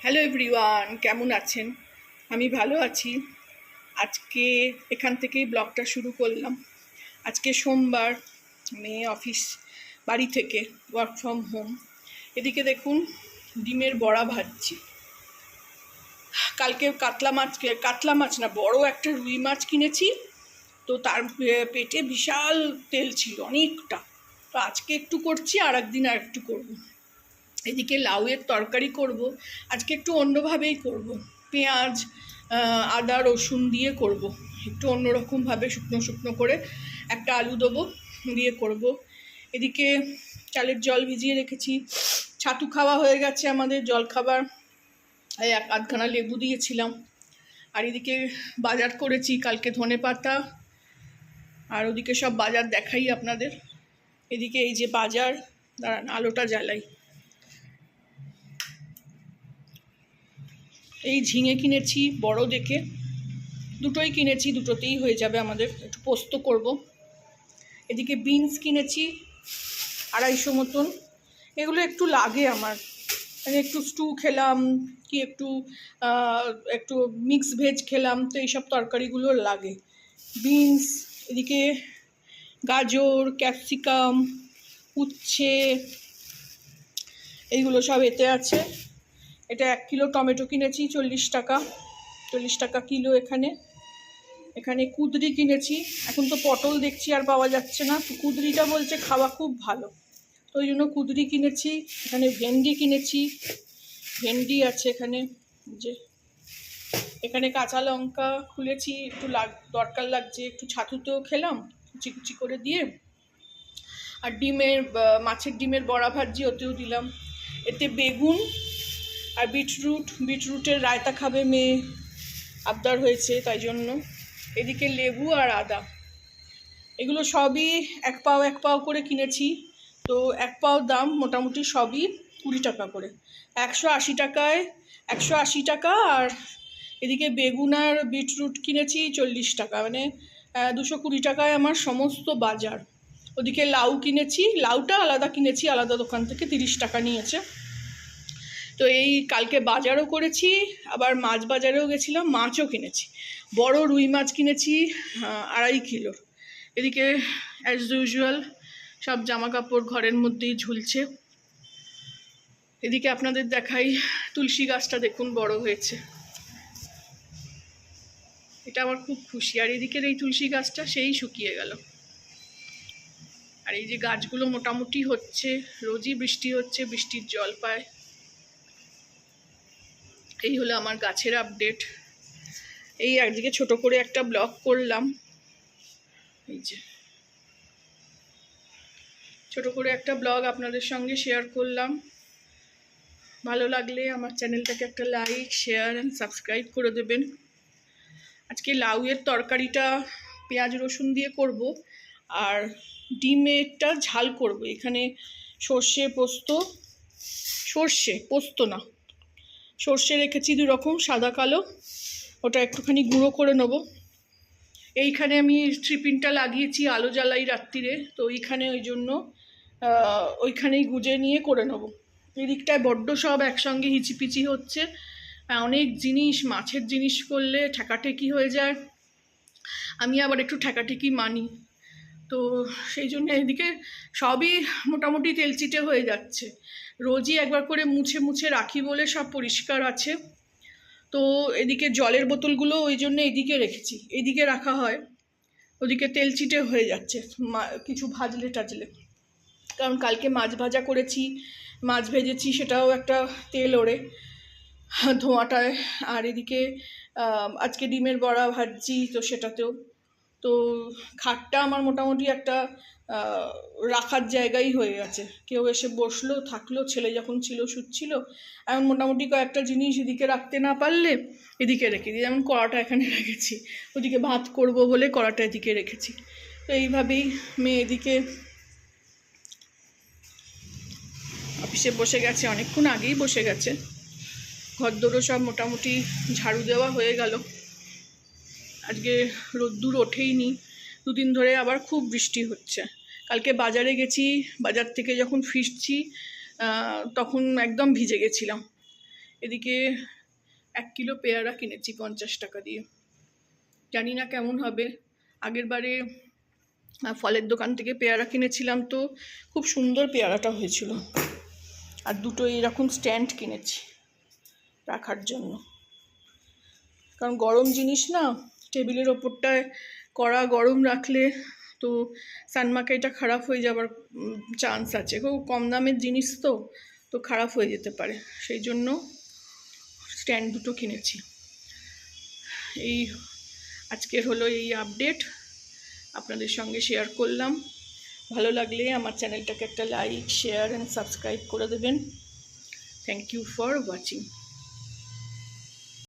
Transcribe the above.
Hello everyone, কেমন আছেন? আমি ভালো আছি। আজকে এখান থেকেই ব্লগটা শুরু করলাম। আজকে সোমবার, অফিস বাড়ি থেকে ওয়ার্ক ফ্রম হোম। এদিকে দেখুন, ডিমের বড়া ভাজছি। কালকে কাতলা মাছ না, বড় একটা রুই মাছ কিনেছি। তো তার পেটে বিশাল তেল ছিল অনেকটা। তো আজকে একটু করছি, আর একদিন আর একটু করবো। এদিকে লাউয়ের তরকারি করব। আজকে একটু অন্যভাবেই করব। পেঁয়াজ, আদা, রসুন দিয়ে করব। একটু অন্যরকমভাবে শুকনো শুকনো করে একটা আলু দেবো, দিয়ে করব। এদিকে চালের জল ভিজিয়ে রেখেছি। ছাতু খাওয়া হয়ে গেছে আমাদের, জলখাবার। আধখানা লেবু দিয়েছিলাম। আর এদিকে বাজার করেছি কালকে, ধনেপাতা। আর ওদিকে সব বাজার দেখাই আপনাদের। এদিকে এই যে বাজার, দাঁড়ান আলোটা জ্বালাই। এই ঝিঙে কিনেছি বড় দেখে, দুটোই কিনেছি, দুটোতেই হয়ে যাবে আমাদের। একটু পোস্ত করব। এদিকে বিনস কিনেছি 250 মতন। এগুলো একটু লাগে আমার, একটু স্টু খেলাম কি একটু একটু মিক্স ভেজ খেলাম, তো এইসব তরকারিগুলো লাগে। বিনস, এদিকে গাজর, ক্যাপসিকাম, উচ্ছে, এইগুলো সব এতে আছে। এটা 1 কিলো টমেটো কিনেছি 40 টাকা, 40 টাকা কিলো। এখানে কুঁদরি কিনেছি। এখন তো পটল দেখছি আর পাওয়া যাচ্ছে না, তো কুঁদরিটা বলছে খাওয়া খুব ভালো, তো ওই জন্য কুঁদরি কিনেছি। এখানে ভেন্ডি কিনেছি, ভেন্ডি আছে এখানে। যে এখানে কাঁচা লঙ্কা খুলেছি, একটু দরকার লাগছে, একটু ছাতুতেও খেলাম কুচি কুচি করে দিয়ে। আর মাছের ডিমের বড়া ভাজি, ওতেও দিলাম। এতে বেগুন আর বিটরুটের রায়তা খাবে মেয়ে, আবদার হয়েছে তাই জন্য। এদিকে লেবু আর আদা, এগুলো সবই 1 পাও করে কিনেছি। তো 1 পাও দাম মোটামুটি সবই 20 টাকা করে, 180 টাকায় 180 টাকা। আর এদিকে বেগুন আর বিটরুট কিনেছি 40 টাকা, 220 টাকায় আমার সমস্ত বাজার। ওদিকে লাউ কিনেছি, লাউটা আলাদা কিনেছি, আলাদা দোকান থেকে 30 টাকা নিয়েছে। তো এই কালকে বাজারও করেছি, আবার মাছ বাজারেও গেছিলাম, মাছও কিনেছি। বড় রুই মাছ কিনেছি 2.5 কিলো। এদিকে অ্যাজ ইউজুয়াল সব জামা কাপড় ঘরের মধ্যেই ঝুলছে। এদিকে আপনাদের দেখাই, তুলসী গাছটা দেখুন বড় হয়েছে, এটা আমার খুব খুশি। আর এদিকের এই তুলসী গাছটা সেই শুকিয়ে গেল। আর এই যে গাছগুলো মোটামুটি হচ্ছে, রোজই বৃষ্টি হচ্ছে, বৃষ্টির জল পায়। এই হলো আমার গাছের আপডেট। এই একদিকে ছোট করে একটা ব্লগ করলাম, এই যে ছোট করে একটা ব্লগ আপনাদের সঙ্গে শেয়ার করলাম। ভালো লাগলে আমার চ্যানেলটাকে একটা লাইক, শেয়ার অ্যান্ড সাবস্ক্রাইব করে দেবেন। আজকে লাউয়ের তরকারিটা পেঁয়াজ রসুন দিয়ে করব, আর ডিমেরটা ঝাল করব। এখানে সর্ষে রেখেছি 2 রকম, সাদা কালো। ওটা একটুখানি গুঁড়ো করে নেব। এইখানে আমি ট্রিপিনটা লাগিয়েছি, আলো জ্বালাই রাত্রিরে, তো ওইখানে ওই জন্য ওইখানেই গুঁজে নিয়ে করে নেব। এদিকটায় বড্ড সব একসঙ্গে হিচিপিচি হচ্ছে, অনেক জিনিস, মাছের জিনিস করলে ঠেকাঠেকি হয়ে যায়। আমি আবার একটু ঠেকাঠেকি মানি, তো সেই জন্য এদিকে সবই মোটামুটি তেলচিটে হয়ে যাচ্ছে। রোজই একবার করে মুছে মুছে রাখি বলে সব পরিষ্কার আছে। তো এদিকে জলের বোতলগুলো ওই জন্য এদিকে রেখেছি, এদিকে রাখা হয়, ওদিকে তেলচিটে হয়ে যাচ্ছে কিছু ভাজলে টাজলে। কারণ কালকে মাছ ভাজা করেছি, মাছ ভেজেছি, সেটাও একটা তেল ওড়ে ধোঁয়াটায়। আর এদিকে আজকে ডিমের বড়া ভাজছি, তো সেটাতেও। তো খাটটা আমার মোটামুটি একটা রাখার জায়গাই হয়ে গেছে। কেউ এসে বসলো, থাকলো, ছেলে যখন ছিল শুচ্ছিল, এখন মোটামুটি কয়েকটা জিনিস এদিকে রাখতে না পারলে এদিকে রেখে দিই। যেমন কড়াটা এখানে রেখেছি, ওদিকে ভাত করব বলে কড়াটা এদিকে রেখেছি। তো এইভাবেই মেয়ে এদিকে অফিসে বসে গেছে, অনেকক্ষণ আগেই বসে গেছে। ঘরদোরও সব মোটামুটি ঝাড়ু দেওয়া হয়ে গেল। আজকে রোদ্দুর ওঠেইনি, 2 দিন ধরে আবার খুব বৃষ্টি হচ্ছে। কালকে বাজারে গেছি, বাজার থেকে যখন ফিরছি তখন একদম ভিজে গেছিলাম। এদিকে 1 কিলো পেয়ারা কিনেছি 50 টাকা দিয়ে, জানি না কেমন হবে। আগের বারে ফলের দোকান থেকে পেয়ারা কিনেছিলাম, তো খুব সুন্দর পেয়ারাটা হয়েছিল। আর দুটো এরকম স্ট্যান্ড কিনেছি রাখার জন্য, কারণ গরম জিনিস না, টেবিলের ওপরটায় কড়া গরম রাখলে তো সানমাকাইটা খারাপ হয়ে যাবার চান্স আছে। খুব কম দামের জিনিস তো খারাপ হয়ে যেতে পারে, সেই জন্য স্ট্যান্ড দুটো কিনেছি। এই আজকের হলো এই আপডেট, আপনাদের সঙ্গে শেয়ার করলাম। ভালো লাগলে আমার চ্যানেলটাকে একটা লাইক, শেয়ার অ্যান্ড সাবস্ক্রাইব করে দেবেন। Thank you for watching.